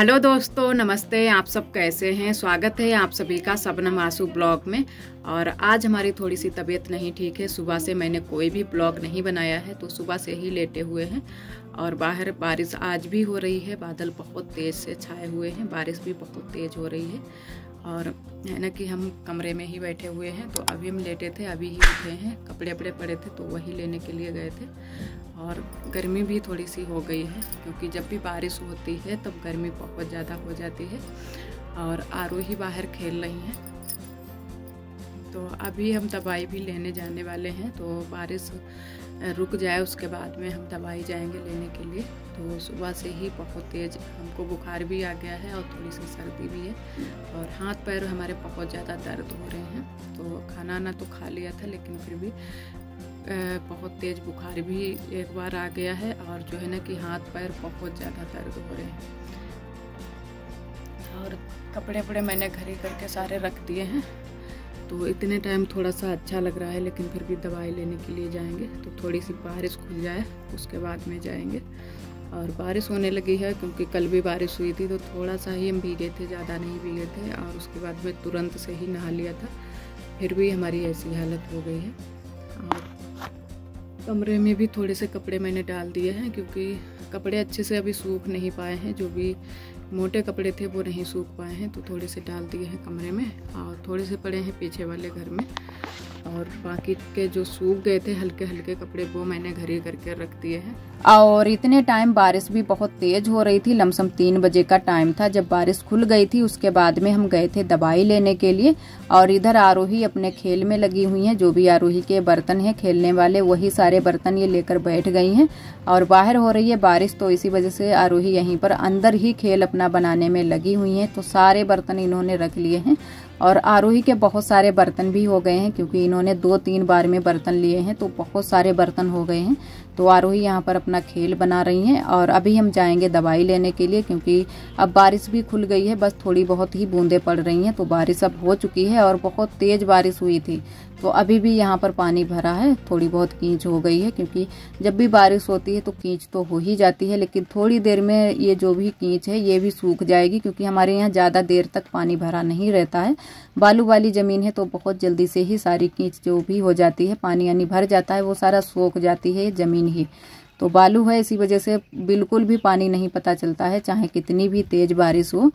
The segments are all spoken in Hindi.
हेलो दोस्तों, नमस्ते। आप सब कैसे हैं? स्वागत है आप सभी का शबनम आंसू ब्लॉग में। और आज हमारी थोड़ी सी तबीयत नहीं ठीक है। सुबह से मैंने कोई भी ब्लॉग नहीं बनाया है, तो सुबह से ही लेटे हुए हैं। और बाहर बारिश आज भी हो रही है, बादल बहुत तेज़ से छाए हुए हैं, बारिश भी बहुत तेज़ हो रही है। और है ना कि हम कमरे में ही बैठे हुए हैं। तो अभी हम लेटे थे, अभी ही उठे हैं, कपड़े वपड़े पड़े थे तो वही लेने के लिए गए थे। और गर्मी भी थोड़ी सी हो गई है, क्योंकि जब भी बारिश होती है तब गर्मी बहुत ज़्यादा हो जाती है। और आरोही बाहर खेल रही हैं। तो अभी हम दवाई भी लेने जाने वाले हैं, तो बारिश रुक जाए उसके बाद में हम दवाई जाएंगे लेने के लिए। तो सुबह से ही बहुत तेज़ हमको बुखार भी आ गया है और थोड़ी सी सर्दी भी है, और हाथ पैर हमारे बहुत ज़्यादा दर्द हो रहे हैं। तो खाना ना तो खा लिया था, लेकिन फिर भी बहुत तेज़ बुखार भी एक बार आ गया है। और जो है ना कि हाथ पैर बहुत ज़्यादा दर्द हो रहे हैं। और कपड़े वपड़े मैंने घर ही करके सारे रख दिए हैं। तो इतने टाइम थोड़ा सा अच्छा लग रहा है, लेकिन फिर भी दवाई लेने के लिए जाएंगे। तो थोड़ी सी बारिश खुल जाए उसके बाद में जाएंगे। और बारिश होने लगी है, क्योंकि कल भी बारिश हुई थी, तो थोड़ा सा ही हम भीगे थे, ज़्यादा नहीं भीगे थे। और उसके बाद में तुरंत से ही नहा लिया था, फिर भी हमारी ऐसी हालत हो गई है। और कमरे में भी थोड़े से कपड़े मैंने डाल दिए हैं, क्योंकि कपड़े अच्छे से अभी सूख नहीं पाए हैं। जो भी मोटे कपड़े थे वो नहीं सूख पाए हैं, तो थोड़े से डाल दिए हैं कमरे में। और थोड़े से पड़े हैं पीछे वाले घर में। और बाकी के जो सूख गए थे हल्के हल्के कपड़े, वो मैंने घर ही करके रख दिए हैं। और इतने टाइम बारिश भी बहुत तेज हो रही थी। लमसम 3 बजे का टाइम था जब बारिश खुल गई थी। उसके बाद में हम गए थे दवाई लेने के लिए। और इधर आरोही अपने खेल में लगी हुई हैं। जो भी आरोही के बर्तन हैं खेलने वाले, वही सारे बर्तन ये लेकर बैठ गई हैं। और बाहर हो रही है बारिश, तो इसी वजह से आरोही यहीं पर अंदर ही खेल अपना बनाने में लगी हुई हैं। तो सारे बर्तन इन्होंने रख लिए हैं। और आरोही के बहुत सारे बर्तन भी हो गए हैं, क्योंकि इन्होंने 2-3 बार में बर्तन लिए हैं, तो बहुत सारे बर्तन हो गए हैं। तो आरोही यहाँ पर अपना खेल बना रही हैं। और अभी हम जाएंगे दवाई लेने के लिए, क्योंकि अब बारिश भी खुल गई है, बस थोड़ी बहुत ही बूंदें पड़ रही हैं। तो बारिश अब हो चुकी है और बहुत तेज बारिश हुई थी। तो अभी भी यहाँ पर पानी भरा है, थोड़ी बहुत कींच हो गई है, क्योंकि जब भी बारिश होती है तो कींच तो हो ही जाती है। लेकिन थोड़ी देर में ये जो भी कींच है ये भी सूख जाएगी, क्योंकि हमारे यहाँ ज़्यादा देर तक पानी भरा नहीं रहता है। बालू वाली ज़मीन है, तो बहुत जल्दी से ही सारी कींच जो भी हो जाती है, पानी यानी भर जाता है, वो सारा सूख जाती है ज़मीन ही। तो बालू है, इसी वजह से बिल्कुल भी पानी नहीं पता चलता है, चाहे कितनी भी तेज़ बारिश हो।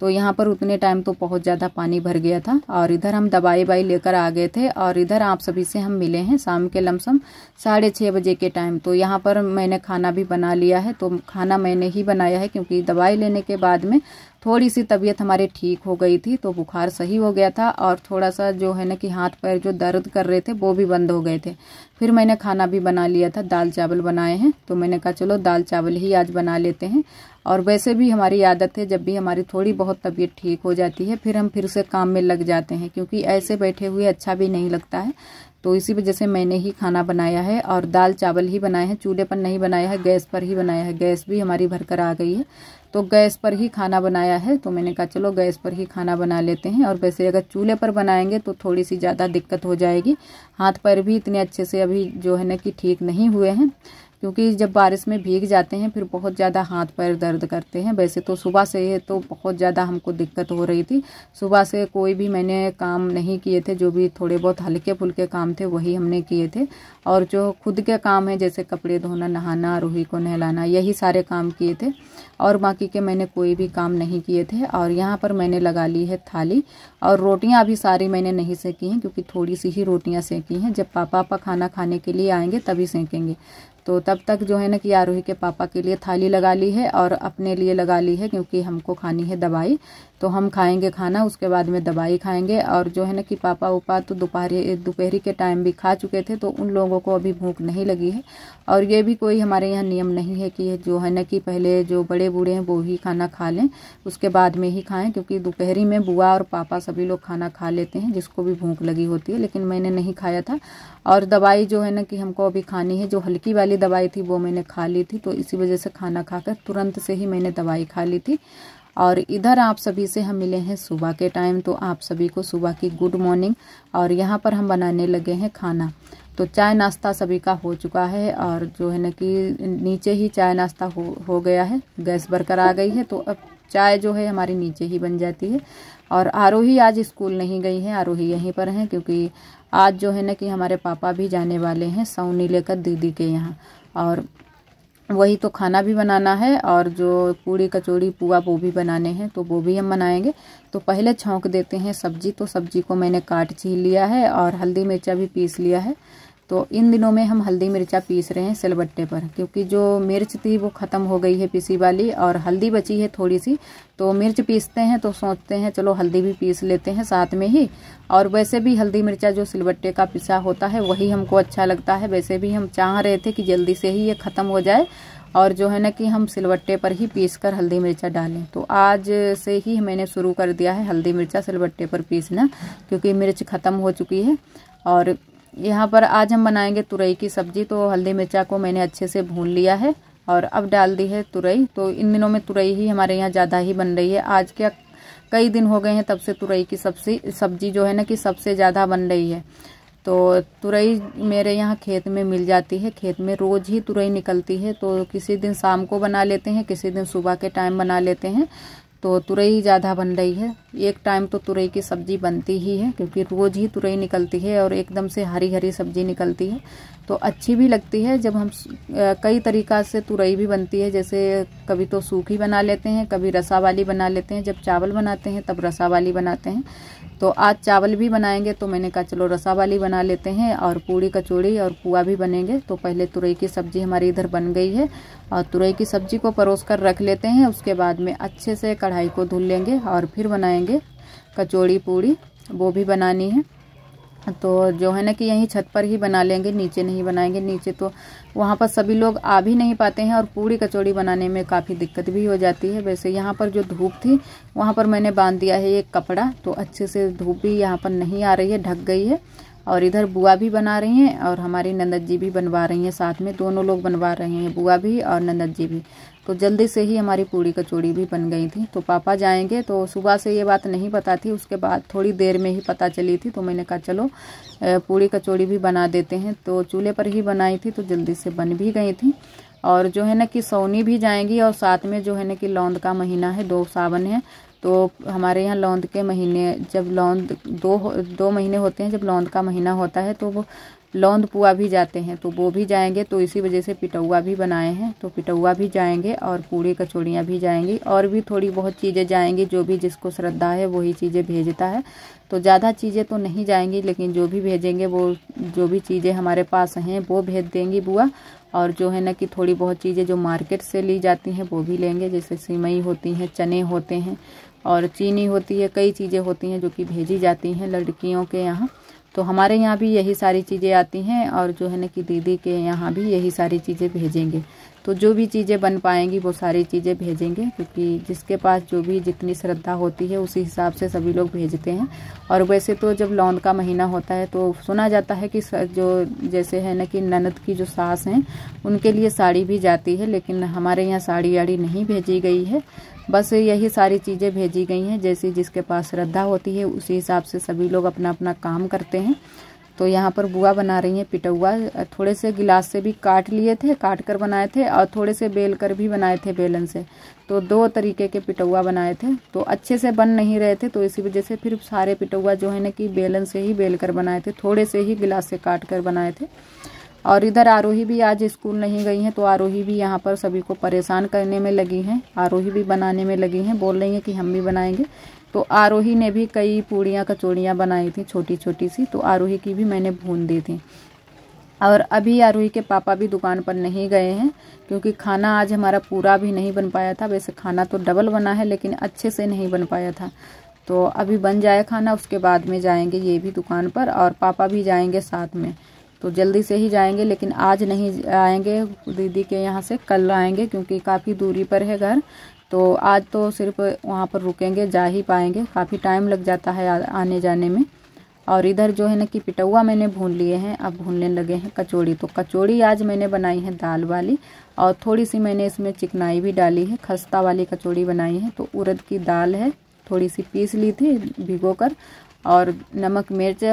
तो यहाँ पर उतने टाइम तो बहुत ज़्यादा पानी भर गया था। और इधर हम दवाई लेकर आ गए थे। और इधर आप सभी से हम मिले हैं शाम के लमसम 6:30 बजे के टाइम। तो यहाँ पर मैंने खाना भी बना लिया है। तो खाना मैंने ही बनाया है, क्योंकि दवाई लेने के बाद में थोड़ी सी तबीयत हमारे ठीक हो गई थी, तो बुखार सही हो गया था। और थोड़ा सा जो है ना कि हाथ पैर जो दर्द कर रहे थे वो भी बंद हो गए थे। फिर मैंने खाना भी बना लिया था, दाल चावल बनाए हैं। तो मैंने कहा चलो दाल चावल ही आज बना लेते हैं। और वैसे भी हमारी आदत है, जब भी हमारी थोड़ी बहुत तबीयत ठीक हो जाती है फिर हम फिर से काम में लग जाते हैं, क्योंकि ऐसे बैठे हुए अच्छा भी नहीं लगता है। तो इसी वजह से मैंने ही खाना बनाया है। और दाल चावल ही बनाए हैं, चूल्हे पर नहीं बनाया है, गैस पर ही बनाया है। गैस भी हमारी भरकर आ गई है, तो गैस पर ही खाना बनाया है। तो मैंने कहा चलो गैस पर ही खाना बना लेते हैं। और वैसे अगर चूल्हे पर बनाएंगे तो थोड़ी सी ज़्यादा दिक्कत हो जाएगी। हाथ पैर भी इतने अच्छे से अभी जो है ना कि ठीक नहीं हुए हैं, क्योंकि जब बारिश में भीग जाते हैं फिर बहुत ज़्यादा हाथ पैर दर्द करते हैं। वैसे तो सुबह से तो बहुत ज़्यादा हमको दिक्कत हो रही थी। सुबह से कोई भी मैंने काम नहीं किए थे, जो भी थोड़े बहुत हल्के फुल्के काम थे वही हमने किए थे। और जो खुद के काम है, जैसे कपड़े धोना, नहाना, रूही को नहलाना, यही सारे काम किए थे। और बाकी के मैंने कोई भी काम नहीं किए थे। और यहाँ पर मैंने लगा ली है थाली। और रोटियाँ अभी सारी मैंने नहीं सेकी हैं, क्योंकि थोड़ी सी ही रोटियाँ सेकी हैं। जब पापा खाना खाने के लिए आएंगे तभी सेकेंगे। तो तब तक जो है ना कि आरोही के पापा के लिए थाली लगा ली है और अपने लिए लगा ली है, क्योंकि हमको खानी है दवाई। तो हम खाएंगे खाना, उसके बाद में दवाई खाएंगे। और जो है ना कि पापा उपा तो दोपहरी के टाइम भी खा चुके थे, तो उन लोगों को अभी भूख नहीं लगी है। और ये भी कोई हमारे यहाँ नियम नहीं है कि जो है ना कि पहले जो बड़े बूढ़े हैं वो ही खाना खा लें, उसके बाद में ही खाएं। क्योंकि दोपहरी में बुआ और पापा सभी लोग खाना खा लेते हैं, जिसको भी भूख लगी होती है, लेकिन मैंने नहीं खाया था। और दवाई जो है ना कि हमको अभी खानी है, जो हल्की वाली दवाई थी वो मैंने खा ली थी। तो इसी वजह से खाना खाकर तुरंत से ही मैंने दवाई खा ली थी। और इधर आप सभी से हम मिले हैं सुबह के टाइम। तो आप सभी को सुबह की गुड मॉर्निंग। और यहाँ पर हम बनाने लगे हैं खाना। तो चाय नाश्ता सभी का हो चुका है। और जो है ना कि नीचे ही चाय नाश्ता हो गया है, गैस बरकर आ गई है। तो अब चाय जो है हमारी नीचे ही बन जाती है। और आरोही आज स्कूल नहीं गई है, आरोही यहीं पर हैं, क्योंकि आज जो है ना कि हमारे पापा भी जाने वाले हैं सौनी लेकर दीदी के यहाँ, और वही तो खाना भी बनाना है और जो पूड़ी कचौड़ी पुआ वो भी बनाने हैं, तो वो भी हम बनाएंगे। तो पहले छौंक देते हैं सब्जी। तो सब्जी को मैंने काट छील लिया है और हल्दी मिर्चा भी पीस लिया है। तो इन दिनों में हम हल्दी मिर्चा पीस रहे हैं सिलबट्टे पर, क्योंकि जो मिर्च थी वो ख़त्म हो गई है पीसी वाली और हल्दी बची है थोड़ी सी। तो मिर्च पीसते हैं तो सोचते हैं चलो हल्दी भी पीस लेते हैं साथ में ही। और वैसे भी हल्दी मिर्चा जो सिलबट्टे का पिसा होता है वही हमको अच्छा लगता है। वैसे भी हम चाह रहे थे कि जल्दी से ही ये ख़त्म हो जाए और जो है ना कि हम सिलबट्टे पर ही पीस कर हल्दी मिर्चा डालें। तो आज से ही मैंने शुरू कर दिया है हल्दी मिर्चा सिलबट्टे पर पीसना, क्योंकि मिर्च ख़त्म हो चुकी है। और यहाँ पर आज हम बनाएंगे तुरई की सब्जी। तो हल्दी मिर्चा को मैंने अच्छे से भून लिया है और अब डाल दी है तुरई। तो इन दिनों में तुरई ही हमारे यहाँ ज़्यादा ही बन रही है। आज क्या कई दिन हो गए हैं तब से तुरई की सब्जी जो है ना कि सबसे ज़्यादा बन रही है। तो तुरई मेरे यहाँ खेत में मिल जाती है, खेत में रोज़ ही तुरई निकलती है। तो किसी दिन शाम को बना लेते हैं, किसी दिन सुबह के टाइम बना लेते हैं। तो तुरई ज़्यादा बन रही है। एक टाइम तो तुरई की सब्ज़ी बनती ही है, क्योंकि रोज़ ही तुरई निकलती है और एकदम से हरी हरी सब्ज़ी निकलती है तो अच्छी भी लगती है। जब हम कई तरीक़ा से तुरई भी बनती है, जैसे कभी तो सूखी बना लेते हैं, कभी रसा वाली बना लेते हैं। जब चावल बनाते हैं तब रसा वाली बनाते हैं। तो आज चावल भी बनाएंगे तो मैंने कहा चलो रसा वाली बना लेते हैं और पूड़ी कचौड़ी और पुआ भी बनेंगे। तो पहले तुरई की सब्ज़ी हमारी इधर बन गई है और तुरई की सब्ज़ी को परोस कर रख लेते हैं। उसके बाद में अच्छे से कढ़ाई को धुल लेंगे और फिर बनाएंगे कचौड़ी पूड़ी, वो भी बनानी है। तो जो है ना कि यहीं छत पर ही बना लेंगे, नीचे नहीं बनाएंगे। नीचे तो वहाँ पर सभी लोग आ भी नहीं पाते हैं और पूड़ी कचौड़ी बनाने में काफ़ी दिक्कत भी हो जाती है। वैसे यहाँ पर जो धूप थी वहाँ पर मैंने बांध दिया है एक कपड़ा, तो अच्छे से धूप भी यहाँ पर नहीं आ रही है, ढक गई है। और इधर बुआ भी बना रही हैं और हमारी ननद जी भी बनवा रही हैं, साथ में दोनों लोग बनवा रहे हैं, बुआ भी और ननद जी भी। तो जल्दी से ही हमारी पूड़ी कचौड़ी भी बन गई थी। तो पापा जाएंगे, तो सुबह से ये बात नहीं पता थी, उसके बाद थोड़ी देर में ही पता चली थी। तो मैंने कहा चलो पूड़ी कचौड़ी भी बना देते हैं। तो चूल्हे पर ही बनाई थी तो जल्दी से बन भी गई थी। और जो है ना कि सौनी भी जाएंगी और साथ में जो है ना कि लौंद का महीना है, 2 सावन है। तो हमारे यहाँ लौंद के महीने, जब लौंद दो महीने होते हैं, जब लौंद का महीना होता है तो वो लौंद पुआ भी जाते हैं, तो वो भी जाएंगे। तो इसी वजह से पिटौआ भी बनाए हैं, तो पिटौआ भी जाएंगे और पूड़ी कचौड़ियाँ भी जाएंगी और भी थोड़ी बहुत चीज़ें जाएंगी। जो भी जिसको श्रद्धा है वही चीज़ें भेजता है। तो ज़्यादा चीज़ें तो नहीं जाएंगी, लेकिन जो भी भेजेंगे वो जो भी चीज़ें हमारे पास हैं वो भेज देंगी बुआ। और जो है ना कि थोड़ी बहुत चीज़ें जो मार्केट से ली जाती हैं वो भी लेंगे, जैसे सिमई होती हैं, चने होते हैं और चीनी होती है, कई चीज़ें होती हैं जो कि भेजी जाती हैं लड़कियों के यहाँ। तो हमारे यहाँ भी यही सारी चीज़ें आती हैं और जो है ना कि दीदी के यहाँ भी यही सारी चीज़ें भेजेंगे। तो जो भी चीज़ें बन पाएंगी वो सारी चीज़ें भेजेंगे, क्योंकि जिसके पास जो भी जितनी श्रद्धा होती है उसी हिसाब से सभी लोग भेजते हैं। और वैसे तो जब लौंद का महीना होता है तो सुना जाता है कि जो जैसे है ना कि ननद की जो सास हैं उनके लिए साड़ी भी जाती है, लेकिन हमारे यहाँ साड़ी आड़ी नहीं भेजी गई है। बस यही सारी चीज़ें भेजी गई हैं, जैसे जिसके पास श्रद्धा होती है उसी हिसाब से सभी लोग अपना अपना काम करते हैं। तो यहाँ पर बुआ बना रही हैं पिटौआ। थोड़े से गिलास से भी काट लिए थे, काट कर बनाए थे, और थोड़े से बेल कर भी बनाए थे बेलन से। तो 2 तरीके के पिटौआ बनाए थे, तो अच्छे से बन नहीं रहे थे। तो इसी वजह से फिर सारे पिटौआ जो है ना कि बेलन से ही बेल कर बनाए थे, थोड़े से ही गिलास से काट कर बनाए थे। और इधर आरोही भी आज स्कूल नहीं गई हैं, तो आरोही भी यहाँ पर सभी को परेशान करने में लगी हैं। आरोही भी बनाने में लगी हैं, बोल रही हैं कि हम भी बनाएंगे। तो आरोही ने भी कई पूड़ियाँ कचौड़ियाँ बनाई थी छोटी छोटी सी, तो आरोही की भी मैंने भून दी थी। और अभी आरोही के पापा भी दुकान पर नहीं गए हैं, क्योंकि खाना आज हमारा पूरा भी नहीं बन पाया था। वैसे खाना तो डबल बना है, लेकिन अच्छे से नहीं बन पाया था। तो अभी बन जाए खाना, उसके बाद में जाएंगे ये भी दुकान पर, और पापा भी जाएंगे साथ में। तो जल्दी से ही जाएंगे, लेकिन आज नहीं आएंगे दीदी के यहाँ से, कल आएंगे, क्योंकि काफ़ी दूरी पर है घर। तो आज तो सिर्फ वहाँ पर रुकेंगे, जा ही पाएंगे, काफ़ी टाइम लग जाता है आने जाने में। और इधर जो है ना कि पिटौआ मैंने भून लिए हैं, अब भूनने लगे हैं कचौड़ी। तो कचौड़ी आज मैंने बनाई है दाल वाली, और थोड़ी सी मैंने इसमें चिकनाई भी डाली है, खस्ता वाली कचौड़ी बनाई है। तो उड़द की दाल है, थोड़ी सी पीस ली थी भिगोकर, और नमक मिर्च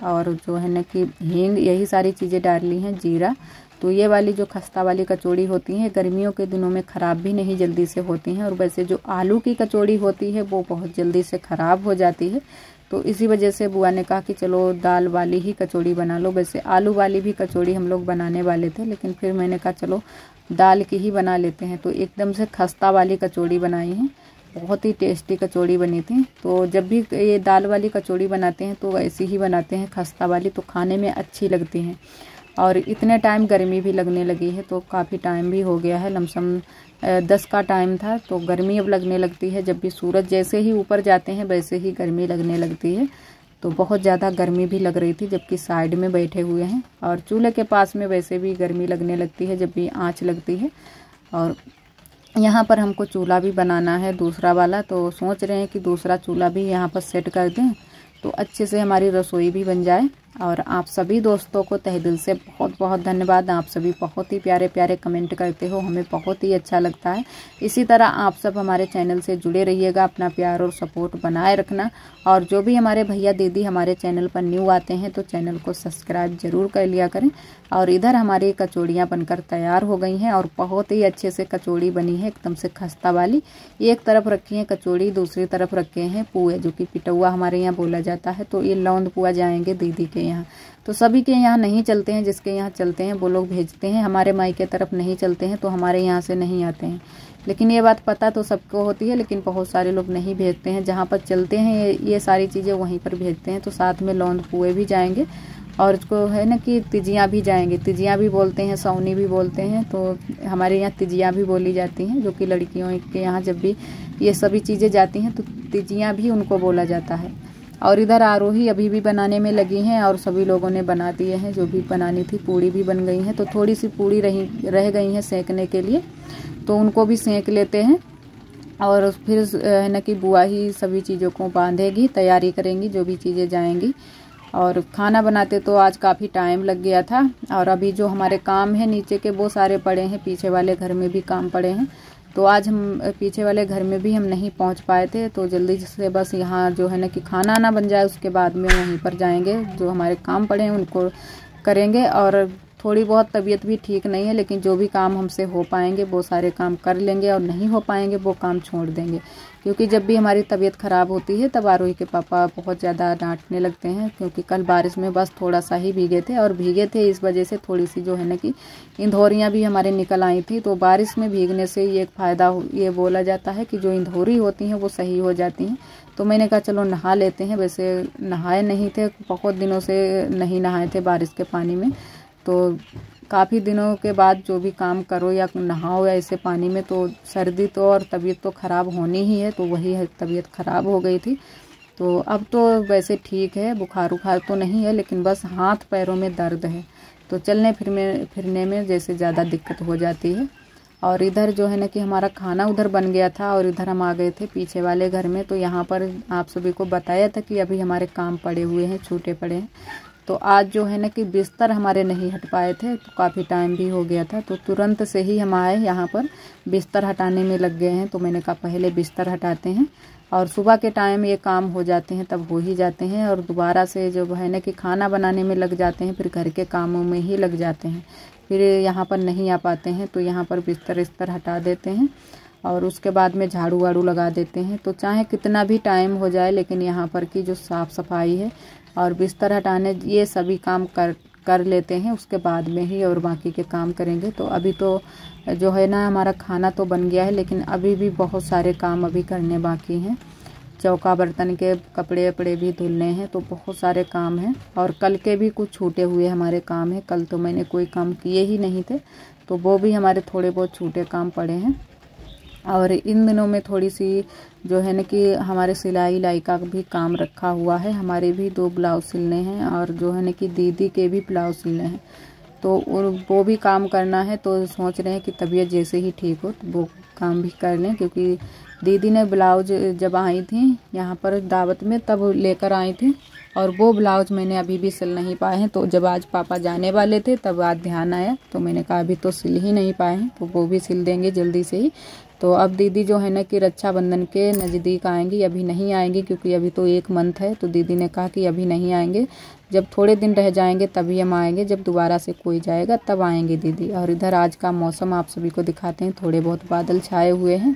और जो है ना कि हींग, यही सारी चीज़ें डाल ली हैं, जीरा। तो ये वाली जो खस्ता वाली कचौड़ी होती हैं गर्मियों के दिनों में ख़राब भी नहीं जल्दी से होती हैं, और वैसे जो आलू की कचौड़ी होती है वो बहुत जल्दी से ख़राब हो जाती है। तो इसी वजह से बुआ ने कहा कि चलो दाल वाली ही कचौड़ी बना लो। वैसे आलू वाली भी कचौड़ी हम लोग बनाने वाले थे, लेकिन फिर मैंने कहा चलो दाल की ही बना लेते हैं। तो एकदम से खस्ता वाली कचौड़ी बनाई है, बहुत ही टेस्टी कचौड़ी बनी थी। तो जब भी ये दाल वाली कचौड़ी बनाते हैं तो ऐसी ही बनाते हैं खस्ता वाली, तो खाने में अच्छी लगती हैं। और इतने टाइम गर्मी भी लगने लगी है, तो काफ़ी टाइम भी हो गया है, लमसम 10 का टाइम था। तो गर्मी अब लगने लगती है, जब भी सूरज जैसे ही ऊपर जाते हैं वैसे ही गर्मी लगने लगती है। तो बहुत ज़्यादा गर्मी भी लग रही थी जबकि साइड में बैठे हुए हैं, और चूल्हे के पास में वैसे भी गर्मी लगने लगती है जब भी आँच लगती है। और यहाँ पर हमको चूल्हा भी बनाना है दूसरा वाला, तो सोच रहे हैं कि दूसरा चूल्हा भी यहाँ पर सेट कर दें तो अच्छे से हमारी रसोई भी बन जाए। और आप सभी दोस्तों को तहे दिल से बहुत बहुत धन्यवाद। आप सभी बहुत ही प्यारे प्यारे कमेंट करते हो, हमें बहुत ही अच्छा लगता है। इसी तरह आप सब हमारे चैनल से जुड़े रहिएगा, अपना प्यार और सपोर्ट बनाए रखना। और जो भी हमारे भैया दीदी हमारे चैनल पर न्यू आते हैं तो चैनल को सब्सक्राइब जरूर कर लिया करें। और इधर हमारी कचौड़ियाँ बनकर तैयार हो गई हैं, और बहुत ही अच्छे से कचौड़ी बनी है, एकदम से खस्ता वाली। एक तरफ रखी है कचौड़ी, दूसरी तरफ रखे हैं पुए, जो कि पिटौआ हमारे यहाँ बोला जाता है। तो ये लौंद पुआ जाएंगे दीदी के यहाँ, तो सभी के यहाँ नहीं चलते हैं, जिसके यहाँ चलते हैं वो लोग भेजते हैं। हमारे मायके तरफ नहीं चलते हैं तो हमारे यहाँ से नहीं आते हैं। लेकिन ये बात पता तो सबको होती है, लेकिन बहुत सारे लोग नहीं भेजते हैं। जहाँ पर चलते हैं ये सारी चीज़ें वहीं पर भेजते हैं। तो साथ में लौंद पुए भी जाएंगे, और इसको है ना कि तिजियाँ भी जाएंगे। तिजियाँ भी बोलते हैं, सौनी भी बोलते हैं। तो हमारे यहाँ तिजियाँ भी बोली जाती हैं, जो कि लड़कियों के यहाँ जब भी ये सभी चीज़ें जाती हैं तो तिजियाँ भी उनको बोला जाता है। और इधर आरोही अभी भी बनाने में लगी हैं, और सभी लोगों ने बना दिए हैं जो भी बनानी थी। पूड़ी भी बन गई हैं, तो थोड़ी सी पूड़ी रह गई हैं सेंकने के लिए, तो उनको भी सेंक लेते हैं। और फिर है ना कि बुआ ही सभी चीज़ों को बांधेगी, तैयारी करेंगी जो भी चीज़ें जाएंगी। और खाना बनाते तो आज काफ़ी टाइम लग गया था। और अभी जो हमारे काम है नीचे के वो सारे पड़े हैं, पीछे वाले घर में भी काम पड़े हैं। तो आज हम पीछे वाले घर में भी हम नहीं पहुंच पाए थे, तो जल्दी से बस यहाँ जो है ना कि खाना ना बन जाए उसके बाद में वहीं पर जाएंगे, जो हमारे काम पड़े हैं उनको करेंगे। और थोड़ी बहुत तबीयत भी ठीक नहीं है, लेकिन जो भी काम हमसे हो पाएंगे वो सारे काम कर लेंगे, और नहीं हो पाएंगे वो काम छोड़ देंगे। क्योंकि जब भी हमारी तबीयत ख़राब होती है तब आरोही के पापा बहुत ज़्यादा डांटने लगते हैं। क्योंकि कल बारिश में बस थोड़ा सा ही भीगे थे, और भीगे थे इस वजह से थोड़ी सी जो है ना कि इंधौरियाँ भी हमारे निकल आई थी। तो बारिश में भीगने से ये एक फ़ायदा ये बोला जाता है कि जो इंधौरी होती हैं वो सही हो जाती हैं। तो मैंने कहा चलो नहा लेते हैं। वैसे नहाए नहीं थे, बहुत दिनों से नहीं नहाए थे बारिश के पानी में। तो काफ़ी दिनों के बाद जो भी काम करो या नहाओ या ऐसे पानी में, तो सर्दी तो और तबीयत तो ख़राब होनी ही है। तो वही है, तबीयत ख़राब हो गई थी। तो अब तो वैसे ठीक है, बुखार उखार तो नहीं है, लेकिन बस हाथ पैरों में दर्द है। तो चलने फिरने में जैसे ज़्यादा दिक्कत हो जाती है। और इधर जो है ना कि हमारा खाना उधर बन गया था, और इधर हम आ गए थे पीछे वाले घर में। तो यहाँ पर आप सभी को बताया था कि अभी हमारे काम पड़े हुए हैं, छूटे पड़े हैं। तो आज जो है ना कि बिस्तर हमारे नहीं हट पाए थे, तो काफ़ी टाइम भी हो गया था। तो तुरंत से ही हम आए यहाँ पर, बिस्तर हटाने में लग गए हैं। तो मैंने कहा पहले बिस्तर हटाते हैं, और सुबह के टाइम ये काम हो जाते हैं तब हो ही जाते हैं। और दोबारा से जो है ना कि खाना बनाने में लग जाते हैं, फिर घर के कामों में ही लग जाते हैं, फिर यहाँ पर नहीं आ पाते हैं। तो यहाँ पर बिस्तर हटा देते हैं, और उसके बाद में झाड़ू वाड़ू लगा देते हैं। तो चाहे कितना भी टाइम हो जाए, लेकिन यहाँ पर की जो साफ़ सफाई है और बिस्तर हटाने, ये सभी काम कर लेते हैं उसके बाद में ही, और बाकी के काम करेंगे। तो अभी तो जो है ना हमारा खाना तो बन गया है, लेकिन अभी भी बहुत सारे काम अभी करने बाकी हैं। चौका बर्तन के कपड़े वपड़े भी धुलने हैं, तो बहुत सारे काम हैं। और कल के भी कुछ छूटे हुए हमारे काम हैं। कल तो मैंने कोई काम किए ही नहीं थे, तो वो भी हमारे थोड़े बहुत छूटे काम पड़े हैं। और इन दिनों में थोड़ी सी जो है ना कि हमारे सिलाई का भी काम रखा हुआ है। हमारे भी 2 ब्लाउज सिलने हैं, और जो है ना कि दीदी के भी ब्लाउज सिलने हैं। तो वो भी काम करना है। तो सोच रहे हैं कि तबीयत जैसे ही ठीक हो तो वो काम भी कर लें। क्योंकि दीदी ने ब्लाउज जब आई थी यहाँ पर दावत में तब लेकर आई थी, और वो ब्लाउज मैंने अभी भी सिल नहीं पाए हैं। तो जब आज पापा जाने वाले थे तब आज ध्यान आया, तो मैंने कहा अभी तो सिल ही नहीं पाए हैं, तो वो भी सिल देंगे जल्दी से ही। तो अब दीदी जो है ना कि रक्षाबंधन के नज़दीक आएंगी, अभी नहीं आएंगी क्योंकि अभी तो 1 मंथ है। तो दीदी ने कहा कि अभी नहीं आएंगे, जब थोड़े दिन रह जाएंगे तभी हम आएंगे, जब दोबारा से कोई जाएगा तब आएंगे दीदी। और इधर आज का मौसम आप सभी को दिखाते हैं, थोड़े बहुत बादल छाए हुए हैं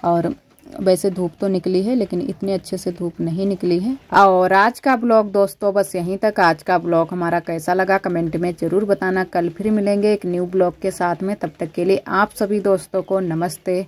और वैसे धूप तो निकली है लेकिन इतने अच्छे से धूप नहीं निकली है। और आज का ब्लॉग दोस्तों बस यहीं तक। आज का ब्लॉग हमारा कैसा लगा कमेंट में जरूर बताना। कल फिर मिलेंगे एक न्यू ब्लॉग के साथ में, तब तक के लिए आप सभी दोस्तों को नमस्ते।